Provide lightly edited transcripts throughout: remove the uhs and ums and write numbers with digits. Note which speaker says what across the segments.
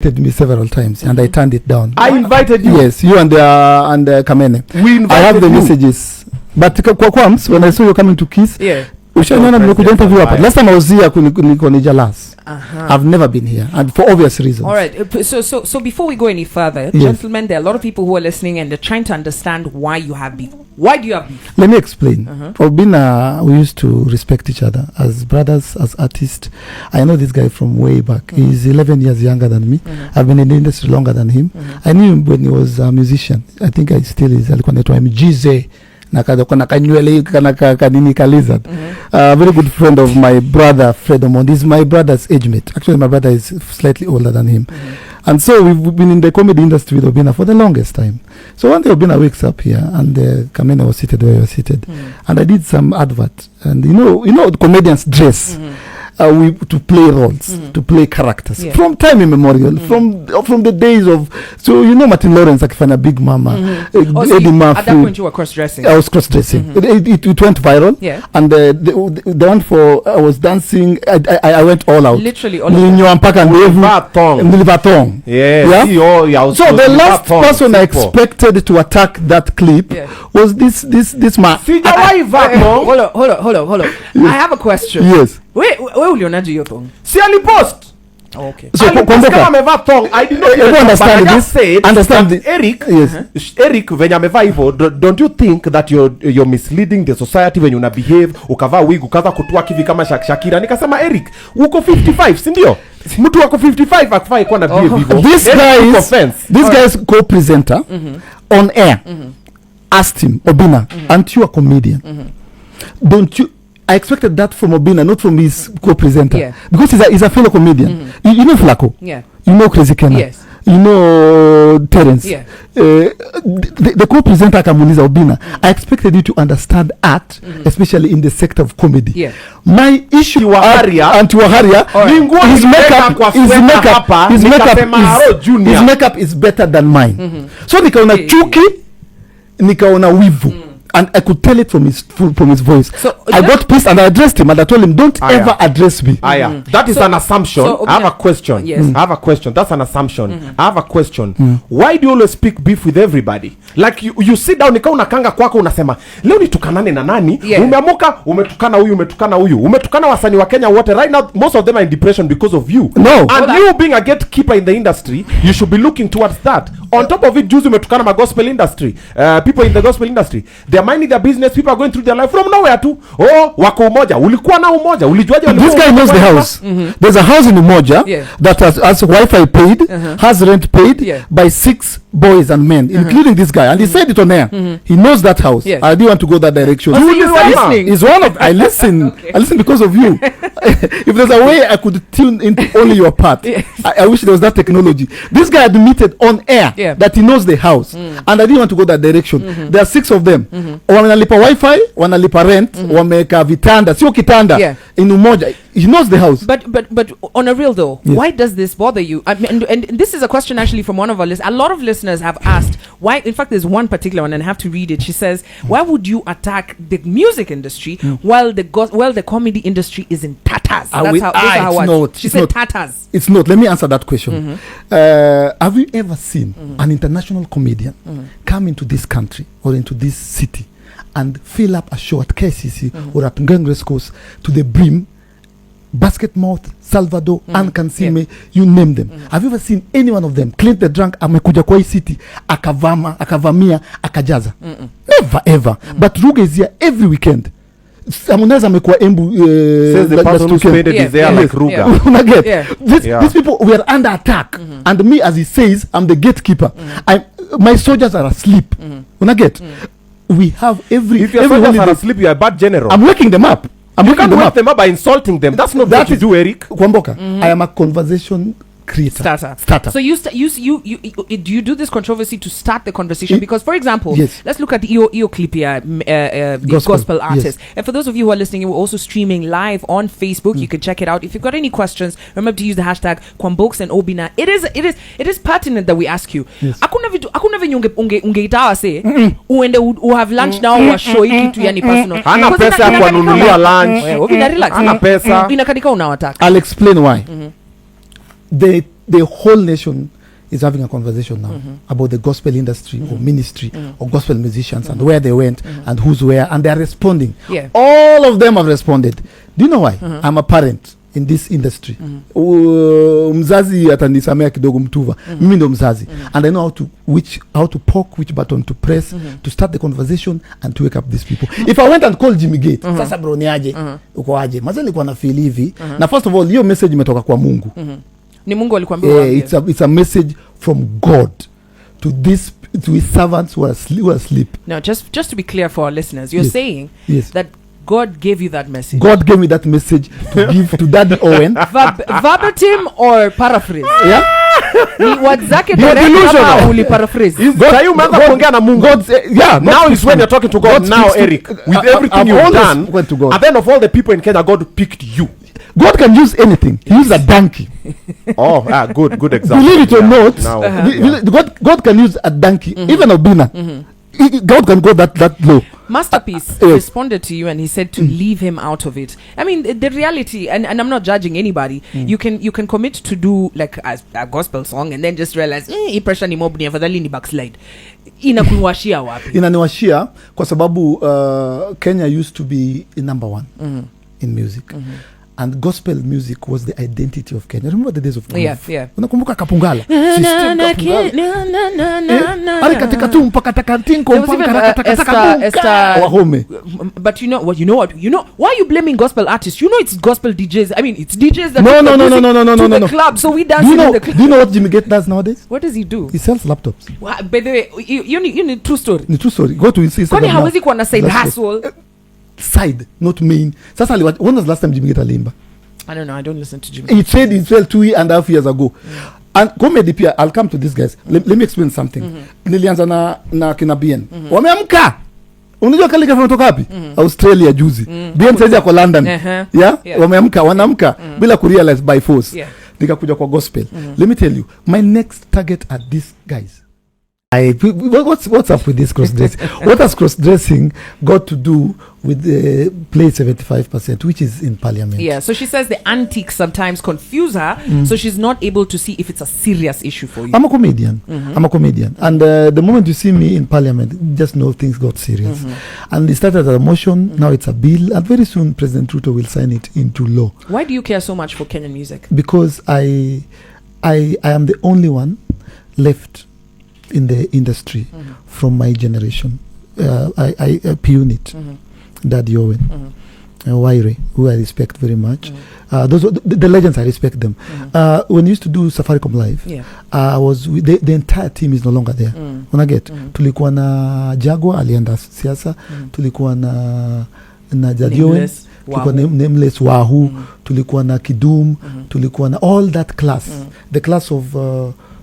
Speaker 1: me several times and I turned it down.
Speaker 2: I invited you.
Speaker 1: Yes, you and Kamene. I have the messages. But Kwams, when I saw you coming to Kiss, interview up. Last time I was here, I've never been here, and for obvious reasons.
Speaker 3: All right. So before we go any further, gentlemen, there are a lot of people who are listening and they're trying to understand why you have beef. Why do you have beef?
Speaker 1: Let me explain. Obina, we used to respect each other as brothers, as artists. I know this guy from way back. He's 11 years younger than me. I've been in the industry longer than him. I knew him when he was a musician. I think I still is. Jize. A very good friend of my brother Fred Omondi. He's my brother's age mate. Actually, my brother is slightly older than him. And so we've been in the comedy industry with Obina for the longest time. So one day Obina wakes up here and Kamene was seated where he was seated. And I did some advert. And you know the comedians dress. To play roles, to play characters from time immemorial, from the days of, so Martin Lawrence akifanya Big Mama, Eddie Murphy.
Speaker 3: At that point you were cross-dressing.
Speaker 1: I was cross-dressing. It went viral. And the one for I was dancing. I went all out.
Speaker 3: Literally all out.
Speaker 1: So the last person I expected to attack that clip was this man.
Speaker 3: Hold on. I have a question.
Speaker 1: Yes.
Speaker 3: Where will you not do your thing?
Speaker 2: See any post?
Speaker 3: Okay.
Speaker 1: So
Speaker 2: I did not
Speaker 1: understand this. Understand
Speaker 2: this. Eric, Eric, when you have don't you think that you're misleading the society when you na behave? Ukavaa wig, ukaanza kutua kivi kama Shakira. Nikasema Eric, uko 55, si ndio? Mtu wako 55 akifai kwa na behave hivyo.
Speaker 1: This guy is co-presenter on air. Asked him, Obina, aren't you a comedian? Don't you? I expected that from Obina, not from his co-presenter, because he's a fellow comedian. You know Flacco, you know Crazy Kenna, you know Terence. The co-presenter Kamuniza Obina. I expected you to understand art, especially in the sector of comedy. My issue his makeup is better than mine. So nikaona chuki, nikaona wivu. And I could tell it from his voice. So I got pissed and I addressed him and I told him, don't ever address me.
Speaker 2: That is an assumption. I have a question. I have a question. That's an assumption. I have a question. Why do you always speak beef with everybody? Like you sit down, nika unakanga kwako unasema, leo nitukanane na nani? Umeamuka, umetukana huyu. Umetukana wasanii wa Kenya wote. Right now, most of them are in depression because of you.
Speaker 1: No.
Speaker 2: And you being a gatekeeper in the industry, you should be looking towards that. On top of it, juzi umetukana ma gospel industry. People in the gospel industry, they're minding their business. People are going through their life from nowhere too. Wako Umoja. Ulikuwa na Umoja. Ulijuaje?
Speaker 1: This guy knows the house. There's a house in Umoja that has Wi-Fi paid, has rent paid by 6 boys and men, including this guy. And he said it on air. He knows that house. I didn't want to go that direction.
Speaker 3: You are listening.
Speaker 1: Is one of I listen. I listen because of you. If there's a way I could tune into only your part, I wish there was that technology. This guy admitted on air that he knows the house, and I didn't want to go that direction. There are 6 of them. Wanalipa Wi-Fi, wanalipa rent, wameka vitanda, sio kitanda in Umoja. He knows the house.
Speaker 3: But on a real though, why does this bother you? I mean, and this is a question actually from one of our listeners. A lot of listeners have asked why. In fact, there's one particular one, and I have to read it. She says, "Why would you attack the music industry while the comedy industry is in tatters?" She said tatters.
Speaker 1: It's not. Let me answer that question. Have you ever seen an international comedian come into this country or into this city and fill up a show at KCC or at Ngengres Coast to the brim? Basket Mouth, Salvador, Ann Kansime, you name them. Have you ever seen any one of them? Clint the Drunk amekuja kwa hii city akavamia akajaza. Never ever. But Ruge is here every weekend. Harmonize amekuwa Embu
Speaker 2: says the person who spent it is there like Ruga.
Speaker 1: These people were under attack, and me, as he says, I'm the gatekeeper. My soldiers are asleep. We have
Speaker 2: if your soldiers are asleep, you are a bad general.
Speaker 1: I'm waking them up.
Speaker 2: You can't wake them up by insulting them. That's not what you do, Eric.
Speaker 1: Kwamboka, I am a conversation creator. Starter.
Speaker 3: So you do you do this controversy to start the conversation? Because, for example, let's look at the EO clip here, the gospel artist. And for those of you who are listening, we're also streaming live on Facebook. You can check it out. If you've got any questions, remember to use the hashtag Kwamboks and Obina. It is pertinent that we ask you. Hakuna venye ungeitawa say uende u have lunch now wa show hiki tu yani personal.
Speaker 2: Hana pesa ya kununulia lunch.
Speaker 3: Obina relax.
Speaker 2: Hana pesa.
Speaker 3: Inakadika unawataka.
Speaker 1: I'll explain why. The the whole nation is having a conversation now about the gospel industry or ministry or gospel musicians and where they went and who's where, and they are responding.
Speaker 3: Yeah.
Speaker 1: All of them have responded. Do you know why? I'm a parent in this industry. Mzazi atanisamea kidogo mtuva. Mimi ndo mzazi. And I know how to poke, which button to press to start the conversation and to wake up these people. If I went and called Jimmy Gate, sasa bro ni aje, uko aje? Mazali nilikuwa na feel hivi. Na first of all, hiyo message imetoka kwa Mungu.
Speaker 3: Ni Mungu alikwambia
Speaker 1: it's a message from God to his servants who are asleep.
Speaker 3: Now, just to be clear for our listeners, you're saying that God gave you that message.
Speaker 1: God gave me that message to give to Daddy Owen.
Speaker 3: Verbatim or paraphrase?
Speaker 1: Yeah.
Speaker 3: Ni wazake direct kama uli paraphrase.
Speaker 2: You umeanza kuongea na Mungu. Now is when you're talking to God now, Eric. With everything you've done, at the end of all the people in Kenya, God picked you.
Speaker 1: God can use anything. He used a donkey.
Speaker 2: Good example.
Speaker 1: Believe it or not, God can use a donkey. Even Obina. God can go that low.
Speaker 3: Masterpiece responded to you and he said to leave him out of it. I mean, the reality, and I'm not judging anybody, you can commit to do like a gospel song and then just realize pressure ni mob ni afadhali ni backslide. Inakuwashia wapi?
Speaker 1: Inaniwashia kwa sababu Kenya used to be number one in music. And gospel music was the identity of Kenya. Remember the days of unakumbuka Kapungala? Ali katika tu mpaka takatinko mpaka katakataka wahome.
Speaker 3: But you know what? Why are you blaming gospel artists? You know it's gospel DJs. I mean, it's DJs that
Speaker 1: no.
Speaker 3: the club. So we dance in the club.
Speaker 1: Do you know what Jimmy Gate does nowadays?
Speaker 3: What does he do?
Speaker 1: He sells laptops.
Speaker 3: Well, by the way, you need true story.
Speaker 1: Ni true story. Go to his Instagram.
Speaker 3: Kwani hawezi kuwa na side hustle?
Speaker 1: Side, not main. Sasa when was the last time Jimmy Gate alimba?
Speaker 3: I don't know. I don't listen to Jimmy.
Speaker 1: He traded himself 2.5 years ago. And comedy pia, I'll come to these guys. Let me explain something. Nilianza na kina BN. Wameamka. Unajua kali kafa kutoka wapi? Australia juzi. BN sasa yako London. Wameamka, wanaamka bila kurealize by force. Nikakuja kwa gospel. Let me tell you, my next target are these guys. What's up with this cross-dressing? What has cross-dressing got to do with the play 75%, which is in parliament?
Speaker 3: Yeah, so she says the antics sometimes confuse her, so she's not able to see if it's a serious issue for you.
Speaker 1: I'm a comedian. And the moment you see me in parliament, just know things got serious. And it started as a motion, now it's a bill, and very soon President Ruto will sign it into law.
Speaker 3: Why do you care so much for Kenyan music?
Speaker 1: Because I am the only one left in the industry from my generation. I P-Unit, Daddy Owen, Waire, who I respect very much. Those are the legends, I respect them. When we used to do Safaricom Live, the entire team is no longer there. When I get, tulikuwa na Jaguar, alienda siasa, tulikuwa na Daddy Owen, tulikuwa na Nameless Wahoo, tulikuwa na Kidum, tulikuwa na all that class.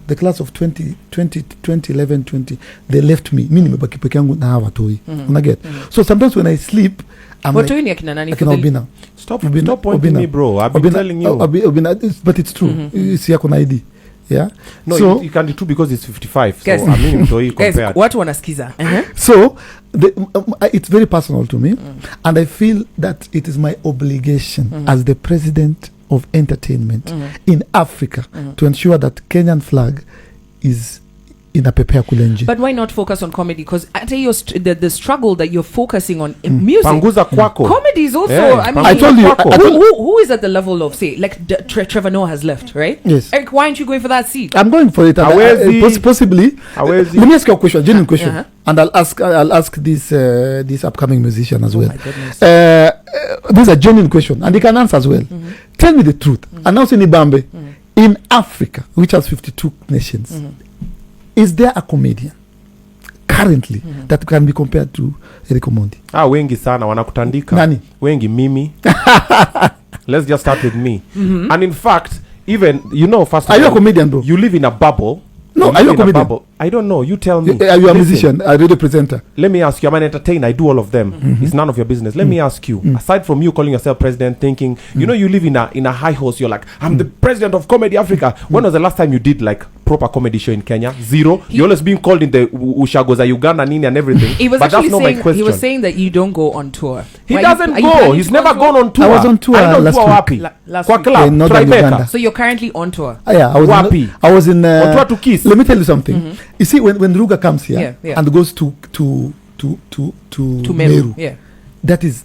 Speaker 1: The class of 2011, they left me. Mimi nimebaki peke yangu na hawa toi. Unaget? So sometimes when I sleep, I'm
Speaker 3: like, ni akina nani?
Speaker 1: Obina.
Speaker 2: Stop pointing me, bro. I've been telling you.
Speaker 1: Obina, but it's true. Si yako na ID. Yeah.
Speaker 2: No, so, you can do true because it's 55. So I mean, so you compare.
Speaker 3: Watu wanasikiza.
Speaker 1: So it's very personal to me, and I feel that it is my obligation as the president of entertainment in Africa to ensure that Kenyan flag is in a pepea kulenje.
Speaker 3: But why not focus on comedy? Because I tell you, the struggle that you're focusing on in music,
Speaker 2: Panguza kwako.
Speaker 3: Comedy is also. I mean,
Speaker 1: I told you.
Speaker 3: Who is at the level of, say, like Trevor Noah has left, right?
Speaker 1: Yes.
Speaker 3: Eric, why aren't you going for that seat?
Speaker 1: I'm going for it. Possibly. Let me ask you a question, genuine question, and I'll ask this upcoming musician as well.
Speaker 3: My goodness.
Speaker 1: This is a genuine question, and he can answer as well. Tell me the truth. Announcing Ibambe in Africa, which has 52 nations. Is there a comedian currently that can be compared to Eric Omondi?
Speaker 2: Wengi sana wanakutandika.
Speaker 1: Nani?
Speaker 2: Wengi mimi. Let's just start with me. And in fact, even first of all,
Speaker 1: are you a comedian, bro?
Speaker 2: You live in a bubble.
Speaker 1: No, are you a comedian?
Speaker 2: I don't know. You tell me.
Speaker 1: Are you a musician? A radio presenter?
Speaker 2: Let me ask you. I'm an entertainer. I do all of them. It's none of your business. Let me ask you. Aside from you calling yourself president, thinking, you live in a high horse. You're like, I'm the president of Comedy Africa. When was the last time you did like proper comedy show in Kenya? Zero. You're always being called in the Ushagoza Uganda Nini and everything.
Speaker 3: He was actually saying, he was saying that you don't go on tour.
Speaker 2: He doesn't go. He's never gone on tour.
Speaker 1: I was on tour last week.
Speaker 3: Last week.
Speaker 1: Uganda.
Speaker 3: So you're currently on tour.
Speaker 1: Yeah, I was in
Speaker 2: on tour to Kiss.
Speaker 1: Let me tell you something. You see, when Ruga comes here and goes to Meru, that is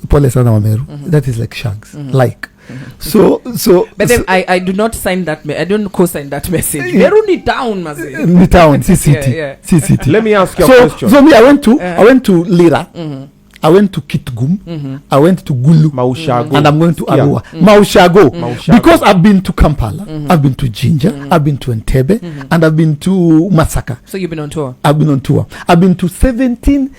Speaker 1: Pole sana wa Meru. That is like shags, like. So
Speaker 3: but then I do not sign that I don't co-sign that message. Meru ni town,
Speaker 1: ni town, CCT.
Speaker 2: Let me ask you a question.
Speaker 1: So me, I went to Lira. I went to Kitgum. I went to Gulu,
Speaker 2: Maushago,
Speaker 1: and I'm going to Arua. Maushago. Because I've been to Kampala, I've been to Jinja, I've been to Entebbe, and I've been to Masaka.
Speaker 3: So you've been on tour?
Speaker 1: I've been on tour. I've been to 17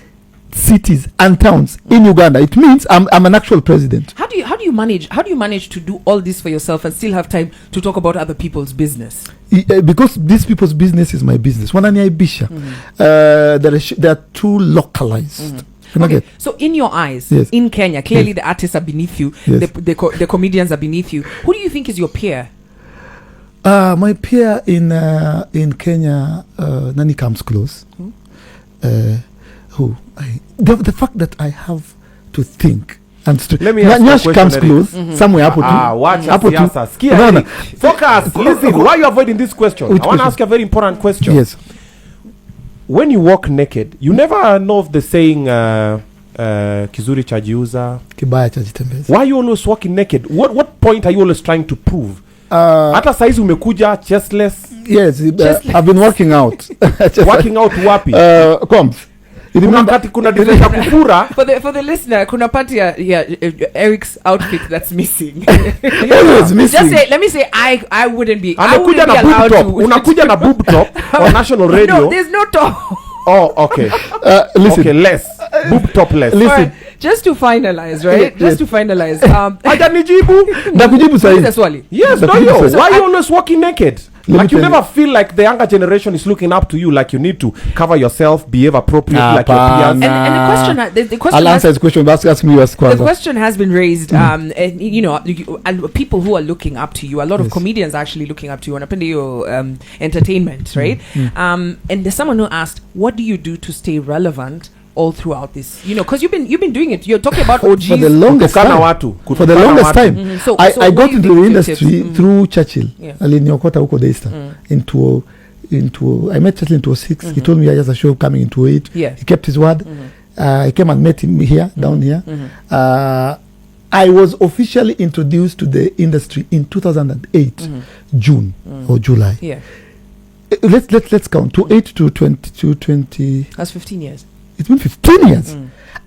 Speaker 1: cities and towns in Uganda. It means I'm an actual president.
Speaker 3: How do you manage to do all this for yourself and still have time to talk about other people's business?
Speaker 1: Because these people's business is my business. They are too localized.
Speaker 3: Okay. So in your eyes, in Kenya, clearly the artists are beneath you, the comedians are beneath you. Who do you think is your peer?
Speaker 1: My peer in Kenya, Nani comes close. The fact that I have to think and
Speaker 2: let me ask you a
Speaker 1: comes close somewhere
Speaker 2: watch focus. Listen, why are you avoiding this question? I want to ask you a very important question.
Speaker 1: Yes.
Speaker 2: When you walk naked, you never know of the saying kizuri chajiuza,
Speaker 1: kibaya chajitembeza.
Speaker 2: Why are you always walking naked? What point are you always trying to prove? Hata saizi umekuja chestless.
Speaker 1: Yes, I've been working out.
Speaker 2: Working out wapi?
Speaker 1: Comes.
Speaker 2: Kuna difference kufura.
Speaker 3: For the listener, kuna part Eric's outfit that's missing.
Speaker 1: Always missing.
Speaker 3: Just say, let me say, I wouldn't be.
Speaker 2: Unakuja na boob top. Unakuja na boob top on national radio.
Speaker 3: No, there's no top.
Speaker 2: Oh, okay.
Speaker 1: Listen.
Speaker 2: Okay, less. Boob top less.
Speaker 1: Listen.
Speaker 3: Right, just to finalize, right? Just to finalize.
Speaker 2: Hajanijibu.
Speaker 1: Nakujibu sahi.
Speaker 3: Swali.
Speaker 2: Yes, no yo. Why are you always walking naked? Like you never feel like the younger generation is looking up to you, like you need to cover yourself, behave appropriately like your peers.
Speaker 3: And the question
Speaker 1: I'll answer this question, but ask me yours.
Speaker 3: The question has been raised, and and people who are looking up to you, a lot of comedians are actually looking up to you on your entertainment, right? And there's someone who asked, what do you do to stay relevant all throughout this, because you've been doing it. You're talking about OGs
Speaker 1: for the longest time. So I got into the industry through Churchill. Aliniokota huko Daystar into I met Churchill in 2006. He told me I has a show coming in 2008. He kept his word. I came and met him here down here. I was officially introduced to the industry in 2008 June or July. Let's count 8 to 20.
Speaker 3: That's 15 years.
Speaker 1: It's been 15 years.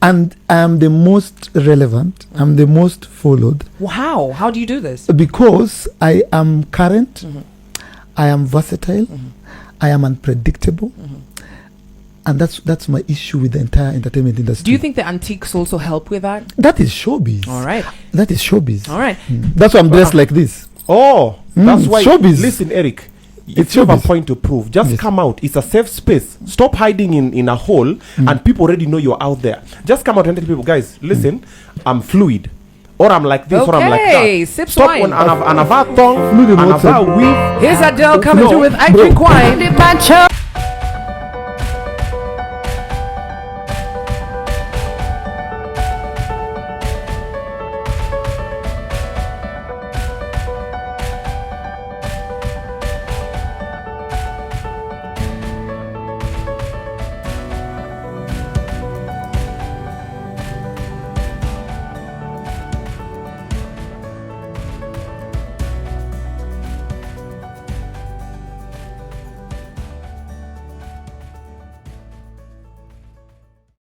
Speaker 1: And I'm the most relevant. I'm the most followed.
Speaker 3: Wow. How do you do this?
Speaker 1: Because I am current. I am versatile. I am unpredictable. And that's my issue with the entire entertainment industry.
Speaker 3: Do you think the antiques also help with that?
Speaker 1: That is showbiz.
Speaker 3: All right.
Speaker 1: That is showbiz.
Speaker 3: All right.
Speaker 1: That's why I'm dressed like this.
Speaker 2: Oh, that's why.
Speaker 1: Showbiz.
Speaker 2: Listen, Eric. If you have a point to prove, just come out. It's a safe space. Stop hiding in a hole, and people already know you're out there. Just come out and tell people, guys, listen, I'm fluid, or I'm like this, or I'm like that.
Speaker 3: Sip
Speaker 2: Stop
Speaker 3: wine.
Speaker 2: Anava thong, Anava weave.
Speaker 3: Here's Adele coming through with I Drink Wine.